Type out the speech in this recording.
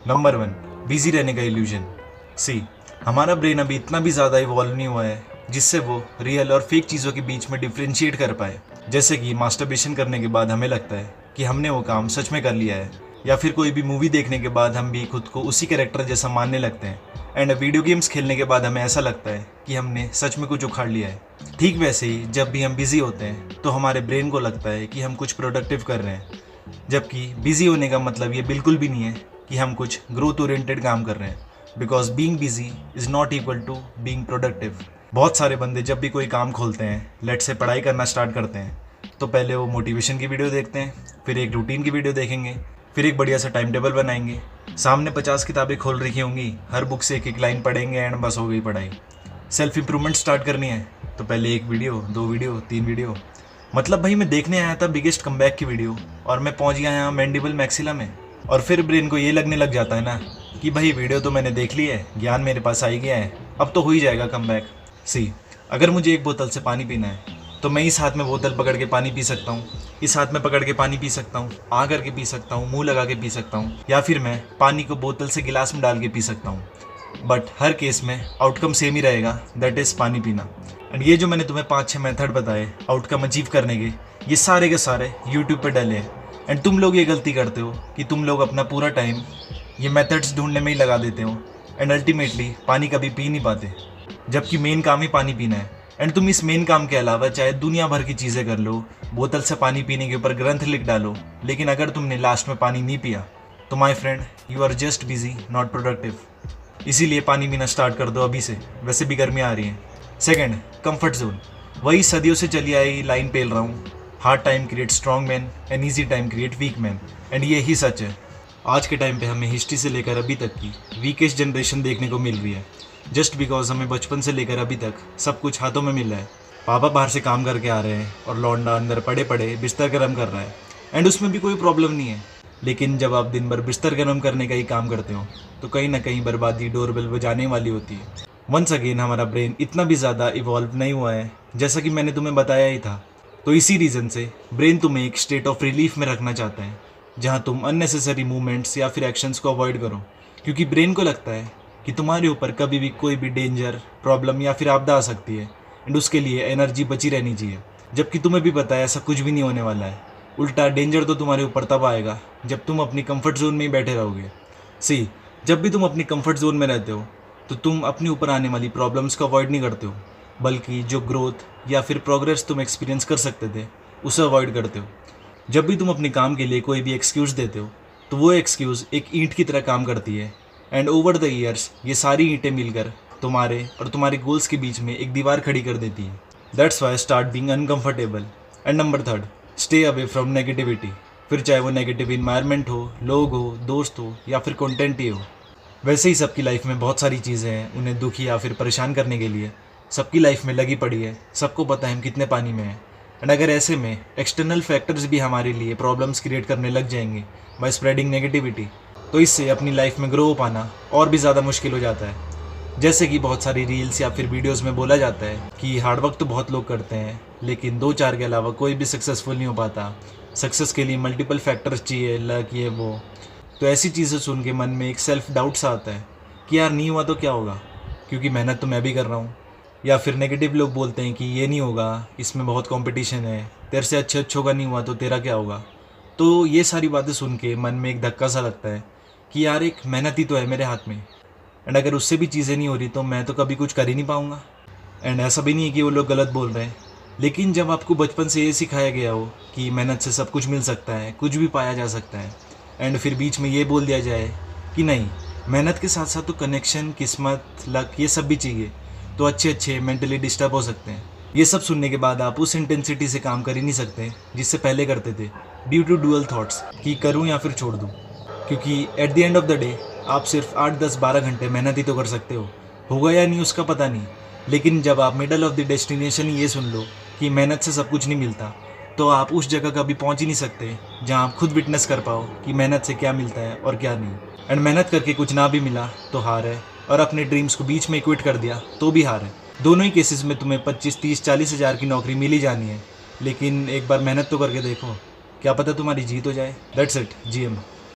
Number 1, busy रहने का illusion. सी, हमारा ब्रेन अभी इतना भी ज़्यादा इवॉल्व नहीं हुआ है जिससे वो रियल और फेक चीज़ों के बीच में डिफ्रेंशिएट कर पाए। जैसे कि मास्टरबेशन करने के बाद हमें लगता है कि हमने वो काम सच में कर लिया है, या फिर कोई भी मूवी देखने के बाद हम भी खुद को उसी कैरेक्टर जैसा मानने लगते हैं। एंड वीडियो गेम्स खेलने के बाद हमें ऐसा लगता है कि हमने सच में कुछ उखाड़ लिया है। ठीक वैसे ही जब भी हम बिजी होते हैं तो हमारे ब्रेन को लगता है कि हम कुछ प्रोडक्टिव कर रहे हैं, जबकि बिजी होने का मतलब ये बिल्कुल भी नहीं है कि हम कुछ ग्रोथ ओरिएंटेड काम कर रहे हैं। Because being busy is not equal to being productive. बहुत सारे बंदे जब भी कोई काम खोलते हैं, लेट से पढ़ाई करना स्टार्ट करते हैं, तो पहले वो मोटिवेशन की वीडियो देखते हैं, फिर एक रूटीन की वीडियो देखेंगे, फिर एक बढ़िया सा टाइम टेबल बनाएंगे, सामने 50 किताबें खोल रखी होंगी, हर बुक से एक एक लाइन पढ़ेंगे एंड बस हो गई पढ़ाई। सेल्फ इंप्रूवमेंट स्टार्ट करनी है तो पहले 1 वीडियो, 2 वीडियो, 3 वीडियो। मतलब भाई मैं देखने आया था बिगेस्ट कमबैक की वीडियो और मैं पहुंच गया यहाँ मैंडिबल मैक्सिला में। और फिर ब्रेन को ये लगने लग जाता है ना कि भाई वीडियो तो मैंने देख ली है, ज्ञान मेरे पास आ ही गया है, अब तो हो ही जाएगा कमबैक। सी, अगर मुझे एक बोतल से पानी पीना है तो मैं इस हाथ में बोतल पकड़ के पानी पी सकता हूँ, इस हाथ में पकड़ के पानी पी सकता हूँ, आ करके पी सकता हूँ, मुंह लगा के पी सकता हूँ, या फिर मैं पानी को बोतल से गिलास में डाल के पी सकता हूँ। बट हर केस में आउटकम सेम ही रहेगा, दैट इज़ पानी पीना। एंड ये जो मैंने तुम्हें 5-6 मेथड बताए आउटकम अचीव करने के, ये सारे के सारे यूट्यूब पे डले हैं। एंड तुम लोग ये गलती करते हो कि तुम लोग अपना पूरा टाइम ये मेथड्स ढूंढने में ही लगा देते हो एंड अल्टीमेटली पानी कभी पी नहीं पाते, जबकि मेन काम ही पानी पीना है। एंड तुम इस मेन काम के अलावा चाहे दुनिया भर की चीज़ें कर लो, बोतल से पानी पीने के ऊपर ग्रंथ लिख डालो, लेकिन अगर तुमने लास्ट में पानी नहीं पिया तो my friend you are just busy not productive. इसीलिए पानी पीना स्टार्ट कर दो अभी से, वैसे भी गर्मी आ रही है। Second, comfort zone. वही सदियों से चली आई लाइन पेल रहा हूँ, hard time create strong man and easy time create weak man. And ये ही सच है। आज के टाइम पे हमें हिस्ट्री से लेकर अभी तक की वीकेस्ट जनरेशन देखने को मिल रही है, जस्ट बिकॉज हमें बचपन से लेकर अभी तक सब कुछ हाथों में मिल रहा है। पापा बाहर से काम करके आ रहे हैं और लौंडा अंदर पड़े पड़े बिस्तर गर्म कर रहा है, एंड उसमें भी कोई प्रॉब्लम नहीं है। लेकिन जब आप दिन भर बिस्तर गर्म करने का ही काम करते हो तो कहीं ना कहीं बर्बादी डोरबेल बजाने वाली होती है। वंस अगेन हमारा ब्रेन इतना भी ज़्यादा इवॉल्व नहीं हुआ है जैसा कि मैंने तुम्हें बताया ही था। तो इसी रीज़न से ब्रेन तुम्हें एक स्टेट ऑफ रिलीफ में रखना चाहता है, जहाँ तुम अननेसेसरी मूवमेंट्स या फिर एक्शंस को अवॉइड करो, क्योंकि ब्रेन को लगता है कि तुम्हारे ऊपर कभी भी कोई भी डेंजर, प्रॉब्लम या फिर आपदा आ सकती है एंड उसके लिए एनर्जी बची रहनी चाहिए। जबकि तुम्हें भी पता है ऐसा कुछ भी नहीं होने वाला है। उल्टा डेंजर तो तुम्हारे ऊपर तब आएगा जब तुम अपनी कंफर्ट जोन में ही बैठे रहोगे। सी, जब भी तुम अपनी कंफर्ट जोन में रहते हो तो तुम अपने ऊपर आने वाली प्रॉब्लम्स को अवॉइड नहीं करते हो, बल्कि जो ग्रोथ या फिर प्रोग्रेस तुम एक्सपीरियंस कर सकते थे उसे अवॉइड करते हो। जब भी तुम अपने काम के लिए कोई भी एक्सक्यूज़ देते हो तो वो एक्सक्यूज़ एक ईंट की तरह काम करती है, एंड ओवर द ईयर्स ये सारी ईंटें मिलकर तुम्हारे और तुम्हारे गोल्स के बीच में एक दीवार खड़ी कर देती है। That's why start being uncomfortable. And number 3, stay away from negativity. फिर चाहे वो नेगेटिव इन्वायरमेंट हो, लोग हो, दोस्त हो या फिर कंटेंट ही हो। वैसे ही सबकी लाइफ में बहुत सारी चीज़ें हैं उन्हें दुखी या फिर परेशान करने के लिए, सबकी लाइफ में लगी पड़ी है, सबको पता है हम कितने पानी में हैं। एंड अगर ऐसे में एक्सटर्नल फैक्टर्स भी हमारे लिए प्रॉब्लम्स क्रिएट करने लग जाएंगे बाय स्प्रेडिंग नेगेटिविटी, तो इससे अपनी लाइफ में ग्रो हो पाना और भी ज़्यादा मुश्किल हो जाता है। जैसे कि बहुत सारी रील्स या फिर वीडियोस में बोला जाता है कि हार्डवर्क तो बहुत लोग करते हैं लेकिन 2-4 के अलावा कोई भी सक्सेसफुल नहीं हो पाता, सक्सेस के लिए मल्टीपल फैक्टर्स चाहिए, लक, ये वो। तो ऐसी चीज़ें सुन के मन में एक सेल्फ डाउट सा आता है कि यार नहीं हुआ तो क्या होगा, क्योंकि मेहनत तो मैं भी कर रहा हूँ। या फिर नेगेटिव लोग बोलते हैं कि ये नहीं होगा, इसमें बहुत कंपटीशन है, तेरे से अच्छों का नहीं हुआ तो तेरा क्या होगा। तो ये सारी बातें सुन के मन में एक धक्का सा लगता है कि यार एक मेहनत ही तो है मेरे हाथ में, एंड अगर उससे भी चीज़ें नहीं हो रही तो मैं तो कभी कुछ कर ही नहीं पाऊँगा। एंड ऐसा भी नहीं है कि वो लोग गलत बोल रहे हैं, लेकिन जब आपको बचपन से ये सिखाया गया हो कि मेहनत से सब कुछ मिल सकता है, कुछ भी पाया जा सकता है, एंड फिर बीच में ये बोल दिया जाए कि नहीं, मेहनत के साथ साथ तो कनेक्शन, किस्मत, लक, ये सब भी चाहिए, तो अच्छे मेंटली डिस्टर्ब हो सकते हैं। ये सब सुनने के बाद आप उस इंटेंसिटी से काम कर ही नहीं सकते जिससे पहले करते थे, ड्यू टू डुअल थॉट्स कि करूँ या फिर छोड़ दूँ। क्योंकि at the end of the day आप सिर्फ 8, 10, 12 घंटे मेहनत ही तो कर सकते हो, होगा या नहीं उसका पता नहीं। लेकिन जब आप मिडल ऑफ द डेस्टिनेशन ये सुन लो कि मेहनत से सब कुछ नहीं मिलता, तो आप उस जगह कभी पहुंच ही नहीं सकते जहां आप खुद विटनेस कर पाओ कि मेहनत से क्या मिलता है और क्या नहीं। एंड मेहनत करके कुछ ना भी मिला तो हार है, और अपने ड्रीम्स को बीच में क्विट कर दिया तो भी हार है। दोनों ही केसेस में तुम्हें 25, 30, 40 हज़ार की नौकरी मिल ही जानी है, लेकिन एक बार मेहनत तो करके देखो, क्या पता तुम्हारी जीत हो जाए। That's it, GM।